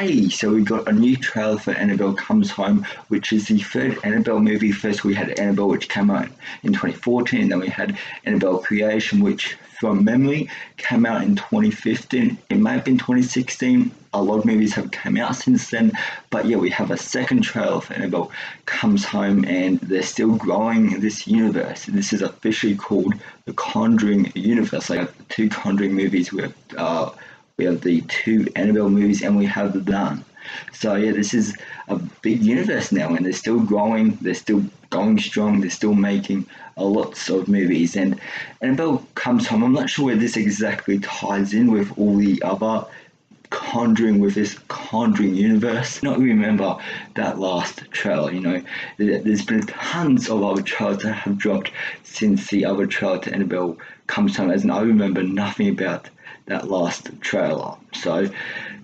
Okay, so we got a new trailer for Annabelle Comes Home, which is the third Annabelle movie. First, we had Annabelle, which came out in 2014, then we had Annabelle Creation, which, from memory, came out in 2015. It may have been 2016. A lot of movies have come out since then, but yeah, we have a second trailer for Annabelle Comes Home, and they're still growing this universe. This is officially called the Conjuring universe. Like the two Conjuring movies, we have the two Annabelle movies, and we have the Nun. So yeah, this is a big universe now, and they're still growing. They're still going strong. They're still making lots of movies. And Annabelle Comes Home, I'm not sure where this exactly ties in with all the other Conjuring, with this Conjuring universe. Not remember that last trailer. There's been tons of other trailers that have dropped since the other trailer to Annabelle Comes Home, and I remember nothing about that last trailer. So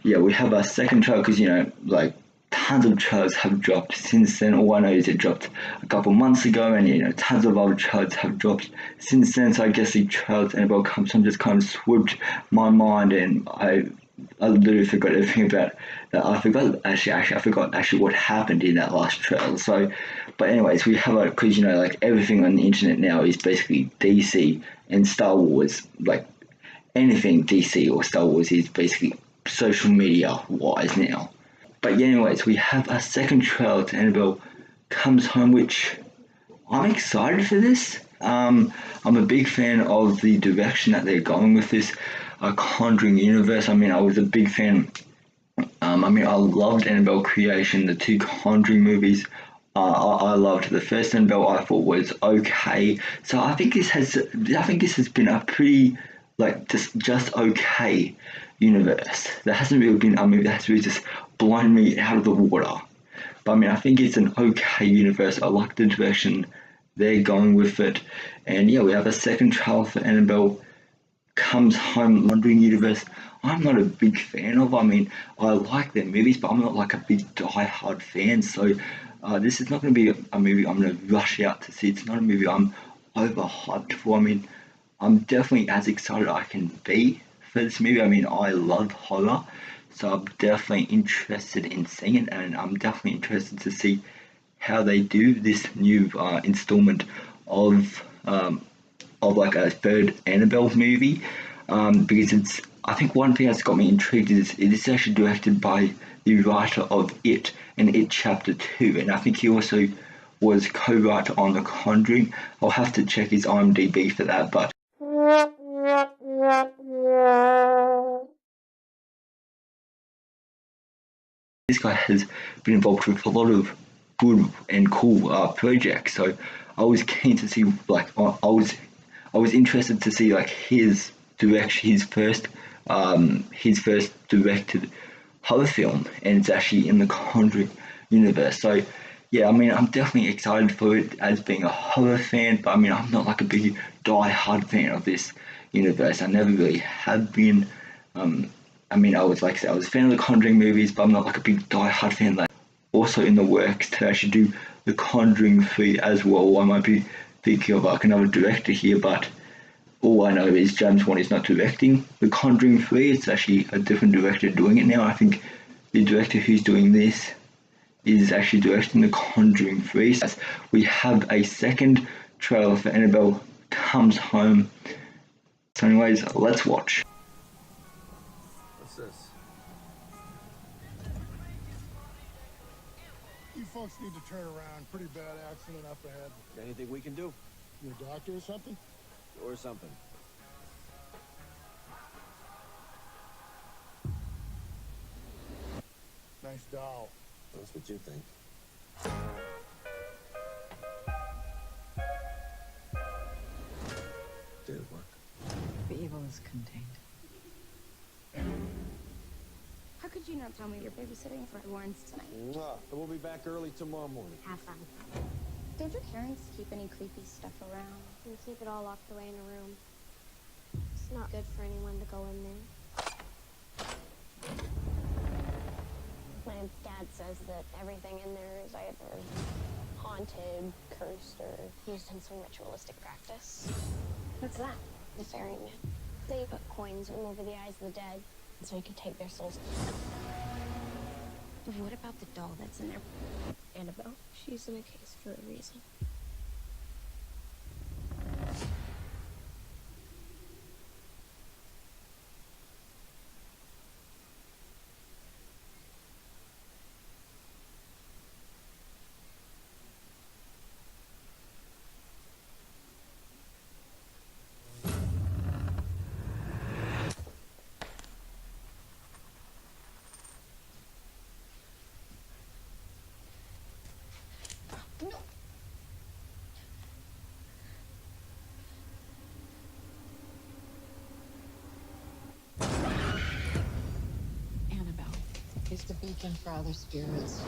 yeah, we have a second trailer because like tons of trailers have dropped since then. All I know is it dropped a couple months ago, and tons of other trailers have dropped since then. So I guess the trailer to Annabelle Comes Home just kind of swooped my mind, and I literally forgot everything about that. I forgot actually what happened in that last trailer. So, but anyways, we have because like everything on the internet now is basically DC and Star Wars. Like anything DC or Star Wars is basically social media wise now. But yeah, anyways, we have a second trailer to Annabelle Comes Home, which I'm excited for this. I'm a big fan of the direction that they're going with this Conjuring universe. I mean, I was a big fan. I loved Annabelle Creation, the two Conjuring movies. I loved the first Annabelle. I thought was okay. So I think this has been a pretty like just okay universe. There hasn't really been a movie that's really just blown me out of the water. But I think it's an okay universe. I like the direction they're going with it. And yeah, we have a second trailer for Annabelle Comes Home. Conjuring universe, I'm not a big fan of. I like their movies, but I'm not like a big die-hard fan. So this is not going to be a movie I'm going to rush out to see. It's not a movie I'm overhyped for. I'm definitely as excited I can be for this movie. I love horror, so I'm definitely interested in seeing it, and I'm definitely interested to see how they do this new installment of like a third Annabelle movie, because I think one thing that's got me intrigued is it is actually directed by the writer of It and It Chapter 2, and I think he also was co-writer on The Conjuring. I'll have to check his IMDb for that, but this guy has been involved with a lot of good and cool projects. So I was keen to see, like, I was interested to see like his direction, his first directed horror film, and it's actually in the Conjuring universe. So yeah, I'm definitely excited for it as being a horror fan, but I'm not like a big die-hard fan of this universe. I never really have been. I was like I said, I was a fan of the Conjuring movies, but I'm not like a big die-hard fan. Like, also in the works to actually do the Conjuring 3 as well. I might be thinking of like another director here, but all I know is James Wan is not directing the Conjuring 3. It's actually a different director doing it now. I think the director who's doing this is actually directing the Conjuring 3. So we have a second trailer for Annabelle Comes Home. So anyways, let's watch. What's this? You folks need to turn around. Pretty bad accident up ahead. Anything we can do? You a doctor or something? Or something. Nice doll. That's what you think. Did it work? The evil is contained. How could you not tell me you're babysitting for Lawrence tonight? And we'll be back early tomorrow morning. Have fun. Did your parents keep any creepy stuff around? We keep it all locked away in a room. It's not good for anyone to go in there. My dad says that everything in there is either haunted, cursed, or used in some ritualistic practice. What's that? The ferryman. They put coins over the eyes of the dead so he could take their souls. What about the doll that's in there? Annabelle. She's in a case for a reason. No. Annabelle is the beacon for other spirits.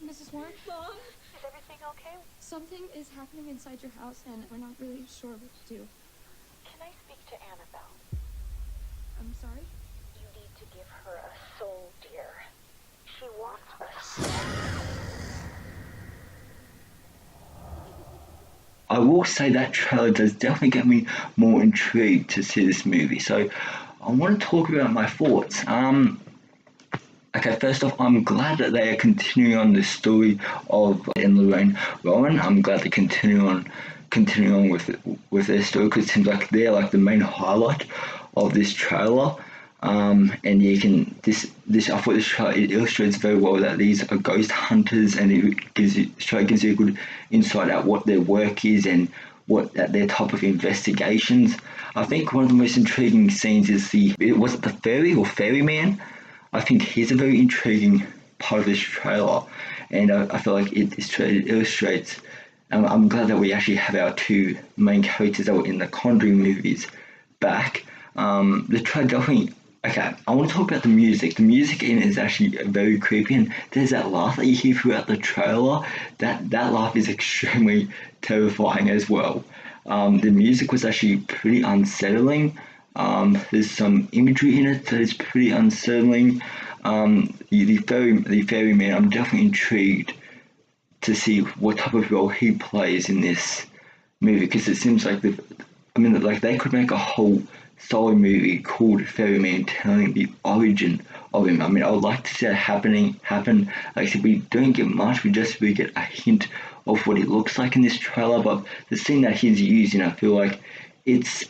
Mrs. Warren? Mom, is everything okay? Something is happening inside your house, and we're not really sure what to do. Can I speak to Annabelle? I'm sorry? You need to give her a soul, dear. She wants us. I will say that trailer does definitely get me more intrigued to see this movie. So I want to talk about my thoughts. Okay, first off, I'm glad that they are continuing on the story of and Lorraine Rowan. I'm glad they're continuing on with their story, because it seems like they're like the main highlight of this trailer. And you can this I thought this trailer, it illustrates very well that these are ghost hunters, and it gives you a good insight at what their work is and what their type of investigations. I think one of the most intriguing scenes is the fairy or ferryman. I think he's a very intriguing part of this trailer, and I feel like it illustrates. I'm glad that we actually have our two main characters that were in the Conjuring movies back. The trailer definitely. Okay, I want to talk about the music. The music in it is actually very creepy, and there's that laugh that you hear throughout the trailer. That laugh is extremely terrifying as well. The music was actually pretty unsettling. There's some imagery in it that is pretty unsettling. The ferryman, I'm definitely intrigued to see what type of role he plays in this movie, because it seems like they could make a whole solo movie called Ferryman, telling the origin of him. I mean, I would like to see that happen. Like I said, we don't get much. We get a hint of what it looks like in this trailer. But the scene that he's using, I feel like it's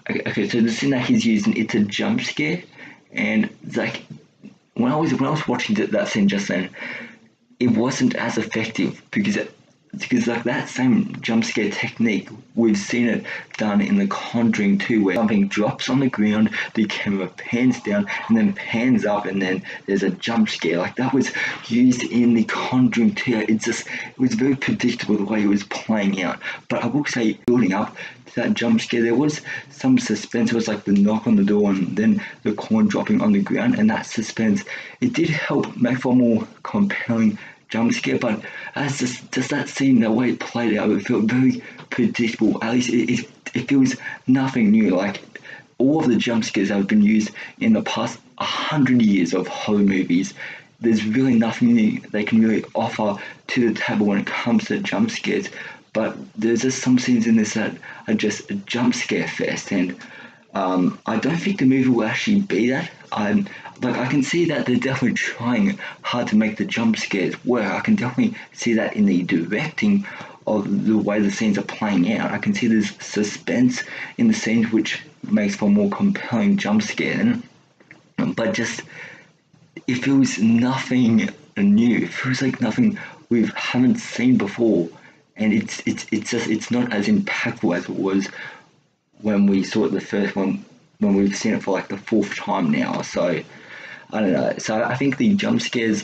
okay. So the scene that he's using, it's a jump scare, and it's like when I was watching that scene just then, it wasn't as effective because like that same jump scare technique, we've seen it done in The Conjuring 2, where something drops on the ground, the camera pans down and then pans up, and then there's a jump scare. Like that was used in The Conjuring 2. It was very predictable the way it was playing out. But I will say, building up to that jump scare, there was some suspense. It was like the knock on the door and then the coin dropping on the ground, and that suspense, it did help make for a more compelling jump scare. But as just that scene, the way it played out, it felt very predictable. At least it feels nothing new. Like all of the jump scares that have been used in the past 100 years of horror movies, there's really nothing new they can really offer to the table when it comes to jump scares. But there's just some scenes in this that are just a jump scare fest, and I don't think the movie will actually be that. I can see that they're definitely trying hard to make the jump scares work. I can definitely see that in the directing of the way the scenes are playing out. I can see there's suspense in the scenes, which makes for a more compelling jump scare. But just it feels nothing new. It feels like nothing we haven't seen before, and it's not as impactful as it was when we saw it the first one, when we've seen it for like the fourth time now. So I don't know. So I think the jump scares,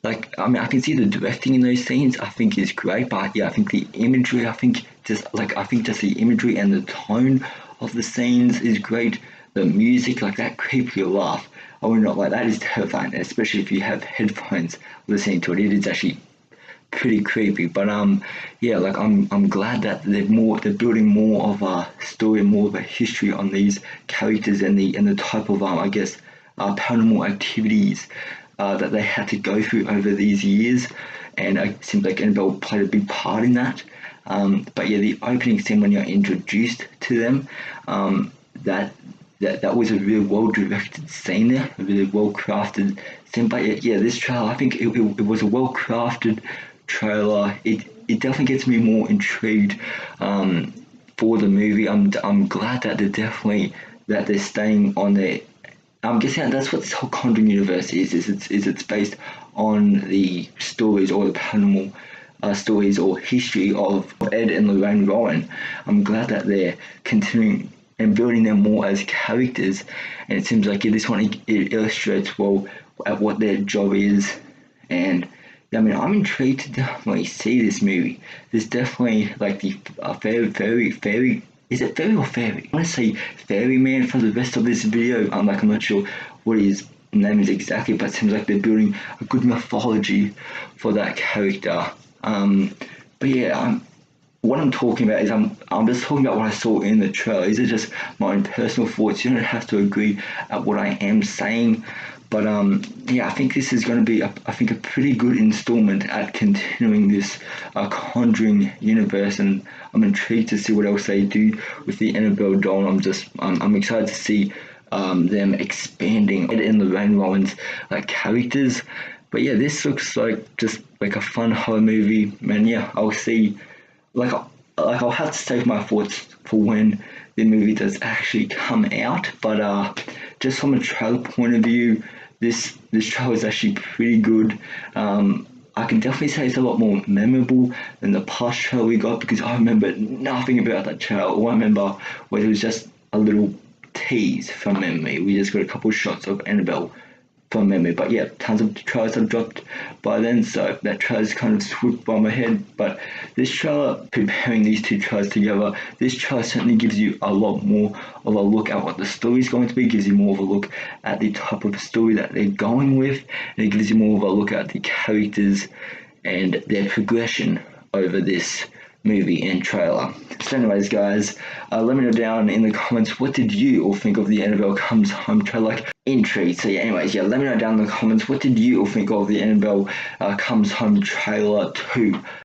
I can see the directing in those scenes, I think is great. But yeah, I think the imagery, I think just the imagery and the tone of the scenes is great. The music, like that creepy laugh, I would not like that is terrifying, especially if you have headphones listening to it. It is actually pretty creepy. But yeah, like I'm glad that they're building more of a story, more of a history on these characters and the type of paranormal activities that they had to go through over these years. and it seems like Annabelle played a big part in that. But yeah, the opening scene when you're introduced to them, that was a really well directed scene there, a really well crafted scene. But yeah, this trailer, I think it was a well crafted trailer. It definitely gets me more intrigued for the movie. I'm glad that they're staying on there. I'm guessing that's what this whole Conjuring universe is. It's based on the stories or the paranormal stories or history of Ed and Lorraine Warren. I'm glad that they're continuing and building them more as characters. And it seems like this one it illustrates well at what their job is. And I mean, I'm intrigued to definitely see this movie. There's definitely like the fairy. Is it fairy or fairy? I want to say fairy man for the rest of this video. I'm not sure what his name is exactly, but it seems like they're building a good mythology for that character. But yeah, what I'm talking about is I'm just talking about what I saw in the trailer. These are just my own personal thoughts. You don't have to agree at what I am saying. But yeah, I think this is going to be a pretty good installment at continuing this Conjuring universe, and I'm intrigued to see what else they do with the Annabelle doll. I'm excited to see them expanding Ed and Lorraine Warren's characters. But yeah, this looks like just like a fun horror movie, man. Yeah, I'll see. I'll have to save my thoughts for when the movie does actually come out. But just from a trailer point of view, this trailer is actually pretty good. I can definitely say it's a lot more memorable than the past trailer we got, because I remember nothing about that trailer. All I remember was it was just a little tease from memory. We just got a couple of shots of Annabelle from memory. But yeah, tons of trailers have dropped by then, so that trailer's kind of swooped by my head. But this trailer, comparing these two trailers together, this trailer certainly gives you a lot more of a look at what the story's going to be, gives you more of a look at the type of story that they're going with, and it gives you more of a look at the characters and their progression over this movie and trailer. So anyways, guys, let me know down in the comments, what did you all think of the Annabelle Comes Home trailer? Intrigued. So yeah, anyways, yeah, let me know down in the comments, what did you all think of the Annabelle Comes Home trailer 2?